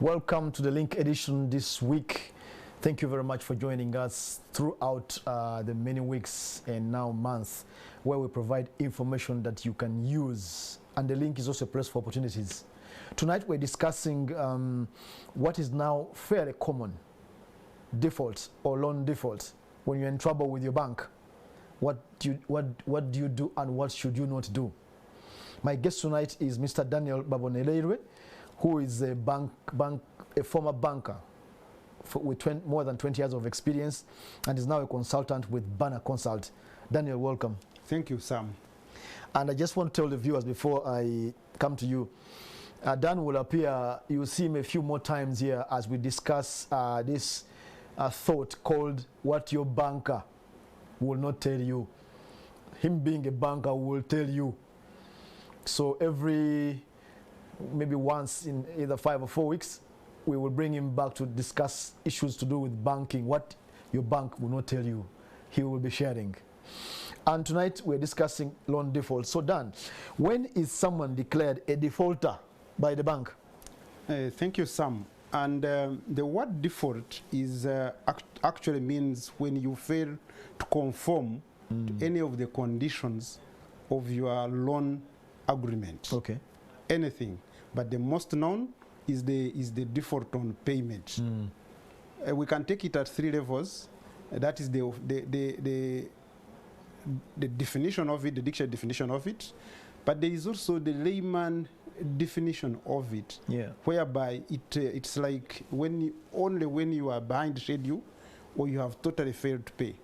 Welcome to the Link edition this week. Thank you very much for joining us throughout the many weeks and now months where we provide information that you can use. And the link is also a place for opportunities. Tonight we're discussing what is now fairly common, default or loan default. When you're in trouble with your bank, what do you do and what should you not do? My guest tonight is Mr. Daniel Babonereirwe, who is a former banker with more than 20 years of experience and is now a consultant with Banner Consult. Daniel, welcome. Thank you, Sam. And I just want to tell the viewers before I come to you, Dan will appear, you'll see him a few more times here as we discuss this thought called what your banker will not tell you. Him being a banker will tell you. So maybe once in either 5 or 4 weeks, we will bring him back to discuss issues to do with banking, what your bank will not tell you. He will be sharing. And tonight we're discussing loan default. So Dan, when is someone declared a defaulter by the bank? Thank you, Sam. And the word default is actually means when you fail to conform to any of the conditions of your loan agreement. Okay. Anything. But the most known is the default on payment. We can take it at 3 levels. That is the definition of it, the dictionary definition of it. But there is also the layman definition of it, whereby it's like only when you are behind schedule or you have totally failed to pay.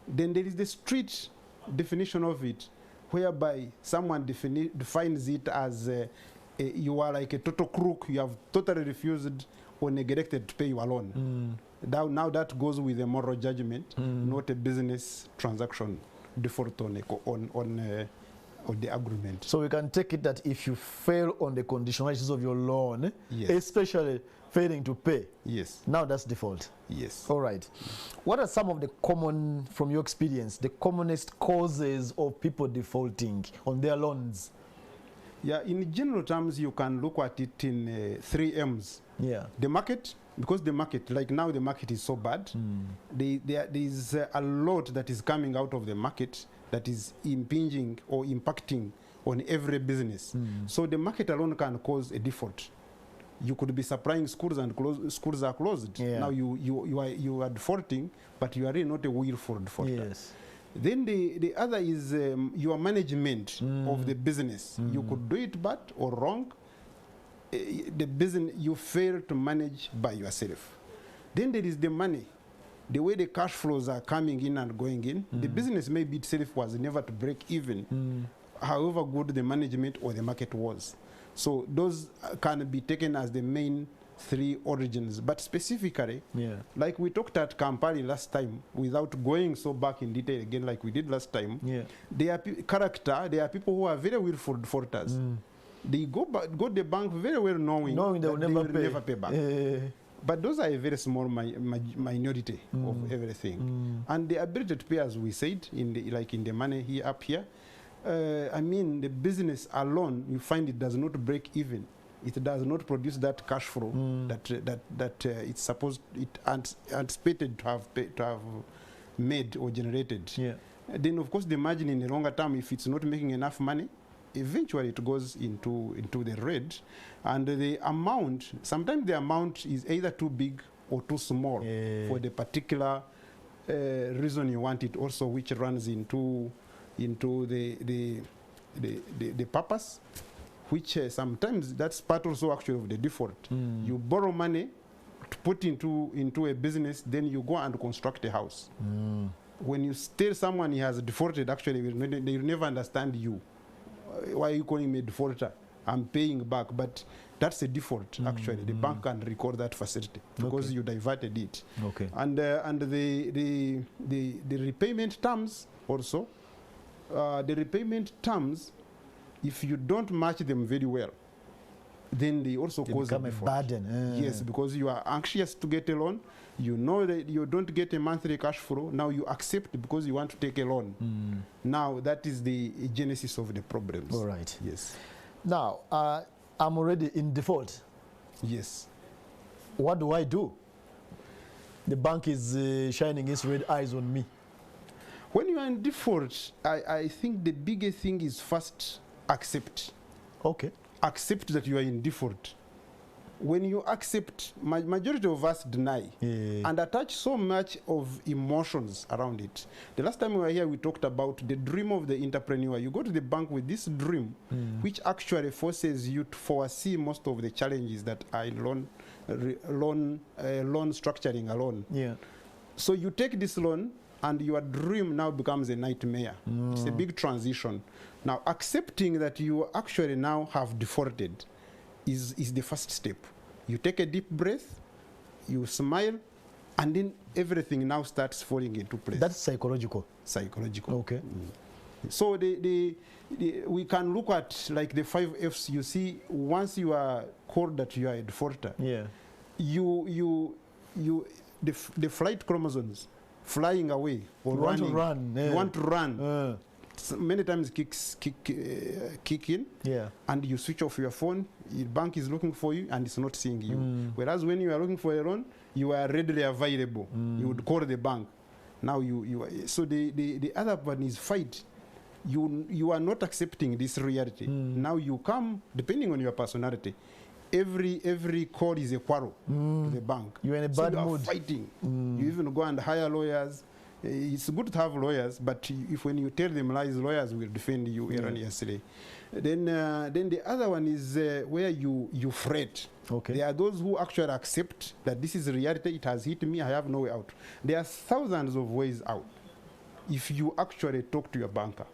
Then there is the street definition of it, whereby someone defines it as you are like a total crook, you have totally refused or neglected to pay your loan. Now that goes with a moral judgment, not a business transaction default on the agreement. So we can take it that if you fail on the conditionalities of your loan, especially failing to pay, now that's default. Yes. All right. What are some of the common, from your experience, the commonest causes of people defaulting on their loans? Yeah, in general terms, you can look at it in 3 M's. Yeah. The market, because the market, like now the market is so bad, there is a lot that is coming out of the market that is impinging or impacting on every business. So the market alone can cause a default. You could be supplying schools and schools are closed. Now you are defaulting, but you are really not a willful defaulter. Yes. Then the other is your management of the business. You could do it bad or wrong. The business you fail to manage by yourself. Then there is the money. The way the cash flows are coming in and going in, the business maybe itself was never to break even, however good the management or the market was. So those can be taken as the main 3 origins. But specifically, like we talked at Kampali last time, without going so back in detail again like we did last time, there are people who are very willful defaulters. They go to the bank very well knowing they will never pay back. But those are a very small minority of everything. And the ability to pay, as we said, in the money here up here, I mean, the business alone, you find it does not break even. It does not produce that cash flow that it's supposed, anticipated to have made or generated. Then, of course, the margin in the longer term, if it's not making enough money, eventually it goes into the red. And the amount, sometimes the amount is either too big or too small for the particular reason you want it also, which runs into the purpose, which sometimes that's part also actually of the default. You borrow money to put into a business, then you go and construct a house. When you tell someone he has defaulted, actually they will never understand you. Why are you calling me a defaulter? I'm paying back, but that's a default. Actually, the bank can record that facility because you diverted it. And the repayment terms also. The repayment terms, if you don't match them very well, then they also cause a burden. Yes, because you are anxious to get a loan. You know that you don't get a monthly cash flow. Now you accept because you want to take a loan. Now that is the genesis of the problems. All right. Yes. Now, I'm already in default. Yes. What do I do? The bank is shining its red eyes on me. When you are in default, I think the biggest thing is first accept. Okay. Accept that you are in default. When you accept, majority of us deny and attach so much of emotions around it. The last time we were here, we talked about the dream of the entrepreneur. You go to the bank with this dream, which actually forces you to foresee most of the challenges that are in loan structuring alone. Yeah. So you take this loan, and your dream now becomes a nightmare. It's a big transition. Now, accepting that you actually now have defaulted is the first step. You take a deep breath, you smile, and then everything now starts falling into place. That's psychological. Psychological. Okay. So we can look at like the 5 Fs. You see, once you are called that you are a defaulter, Yeah. The flight chromosomes flying away or You running. want to run. Yeah. You want to run. So many times kick in, Yeah. and you switch off your phone. The bank is looking for you, and it's not seeing you. Whereas when you are looking for a loan, you are readily available. You would call the bank. Now so the other one is fight. You are not accepting this reality. Now you come, depending on your personality. Every call is a quarrel to the bank. You're in a So bad you are mood. fighting. You even go and hire lawyers. It's good to have lawyers, but if when you tell them lies, lawyers will defend you erroneously. Then the other one is where you fret. Okay. There are those who actually accept that this is reality. It has hit me. I have no way out. There are thousands of ways out if you actually talk to your banker.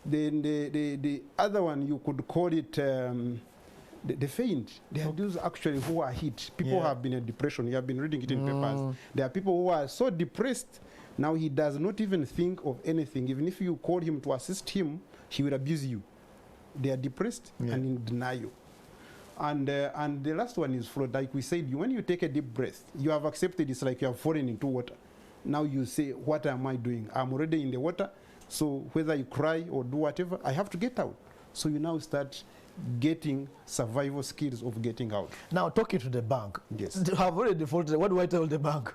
Then the other one, you could call it the faint. There are those actually who are hit. People have been in depression. You have been reading it in papers. There are people who are so depressed. Now he does not even think of anything. Even if you call him to assist him, he will abuse you. They are depressed and in denial. And the last one is float. Like we said, when you take a deep breath, you have accepted it's like you have fallen into water. Now you say, what am I doing? I'm already in the water. So whether you cry or do whatever, I have to get out. So you now start getting survival skills of getting out. Now, talking to the bank. Yes. I've already defaulted. What do I tell the bank?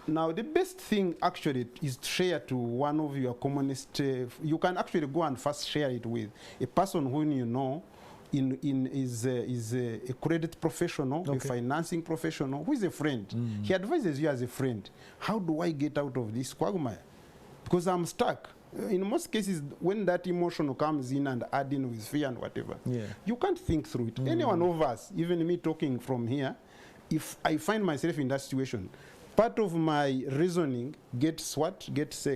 Now, the best thing actually is to share to one of your commonest. You can actually go and first share it with a person whom you know is a credit professional, a financing professional, who is a friend. He advises you as a friend. How do I get out of this quagmire? Because I'm stuck. In most cases, when that emotion comes in and add in with fear and whatever, you can't think through it. Any one of us, even me talking from here, if I find myself in that situation, part of my reasoning gets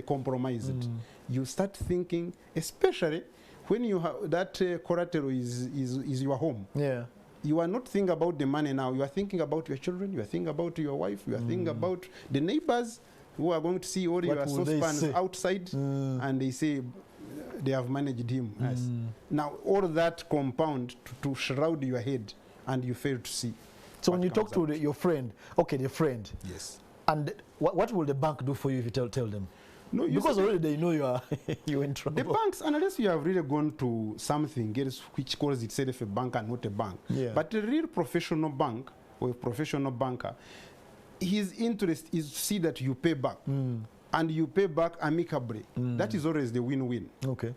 compromised. You start thinking, especially when you have that collateral is your home. Yeah. You are not thinking about the money now. You are thinking about your children. You are thinking about your wife. You are thinking about the neighbors who are going to see all your saucepans outside, and they say they have managed him. Now all that compound to shroud your head, and you fail to see. So when you talk to your friend, the friend. Yes. And what will the bank do for you if you tell them? No, because already they know you're in trouble. The banks, unless you have really gone to something else which calls itself a bank and not a bank, but a real professional bank or a professional banker, his interest is to see that you pay back, and you pay back amicably. That is always the win-win. Okay.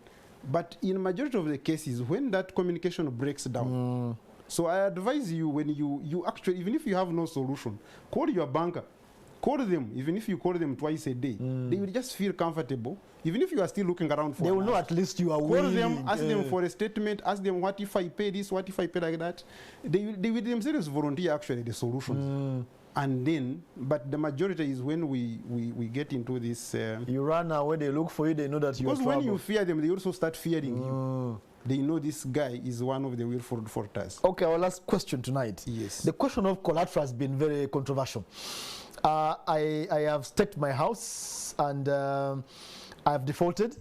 But in majority of the cases, when that communication breaks down, so I advise you, when you actually, even if you have no solution, call your banker. Call them, even if you call them twice a day, they will just feel comfortable. Even if you are still looking around for they will know at least you are willing. Call them, ask them for a statement, ask them what if I pay this, what if I pay like that. They will themselves volunteer actually the solutions. And then, but the majority is when we get into this. You run away, they look for you, they know that you're because when you fear them, they also start fearing you. They know this guy is one of the willful defaulters. Okay, our last question tonight. Yes. The question of collateral has been very controversial. I have staked my house and I have defaulted,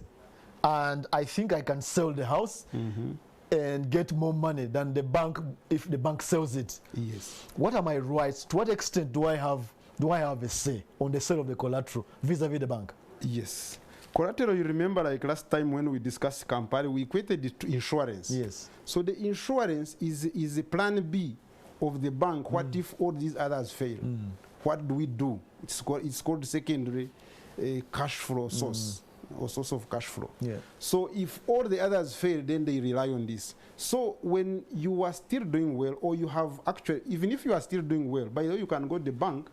and I think I can sell the house and get more money than the bank if the bank sells it. Yes. What are my rights? To what extent do I have a say on the sale of the collateral vis-a-vis the bank? Yes. Collateral, you remember like last time when we discussed Campari, we equated it to insurance. Yes. So the insurance is a plan B of the bank, what if all these others fail? What do we do? It's called secondary cash flow source, or source of cash flow. Yeah. So if all the others fail, then they rely on this. So when you are still doing well, or you have actually, even if you are still doing well, by the way, you can go to the bank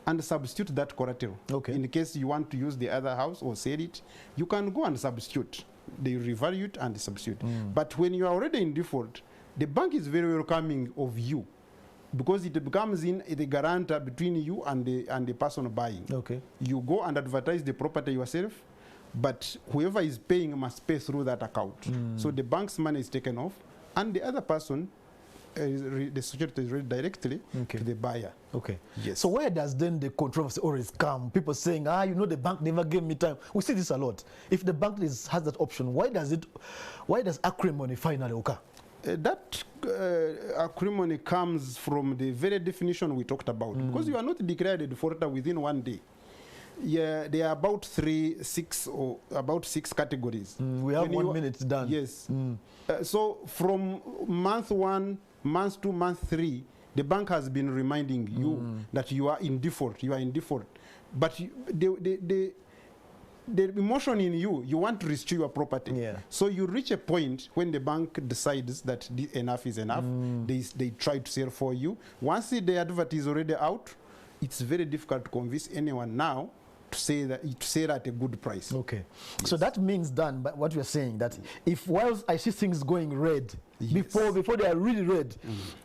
and substitute that collateral. Okay. In case you want to use the other house or sell it, you can go and substitute. They revalue it and substitute. But when you are already in default, the bank is very welcoming of you, because it becomes in the guarantor between you and the person buying. Okay. You go and advertise the property yourself, but whoever is paying must pay through that account. So the bank's money is taken off, and the other person, the security is read directly to the buyer. Okay. Yes. So where does then the controversy always come? People saying, the bank never gave me time. We see this a lot. If the bank has that option, why does acrimony finally occur? That acrimony comes from the very definition we talked about, because you are not declared a defaulter within 1 day. Yeah, there are about 6 categories. We have 1 minute done. Yes. So from month 1, month 2, month 3, the bank has been reminding you that you are in default. You are in default, but the emotion in you want to restore your property. Yeah. So you reach a point when the bank decides that enough is enough. They try to sell for you. Once the advert is already out, it's very difficult to convince anyone now to say that at a good price. Okay. Yes. So that means, Dan, but what you're saying, that if whilst I see things going red, before they are really red,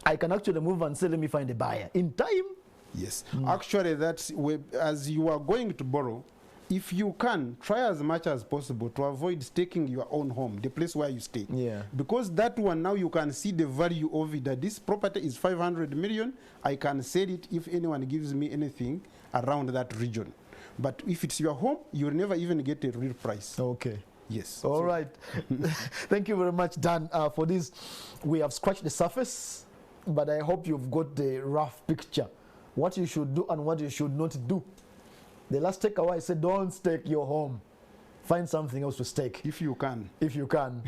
I can actually move and say, let me find a buyer in time. Yes. Actually, that's as you are going to borrow, if you can, try as much as possible to avoid staking your own home, the place where you stay. Yeah. Because that one, now you can see the value of it, that this property is 500 million. I can sell it if anyone gives me anything around that region. But if it's your home, you'll never even get a real price. Okay. Yes. All right. Thank you very much, Dan, for this. We have scratched the surface, but I hope you've got the rough picture. What you should do and what you should not do. The last takeaway, I said, don't stake your home. Find something else to stake. If you can. If you can.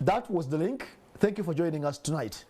That was the link. Thank you for joining us tonight.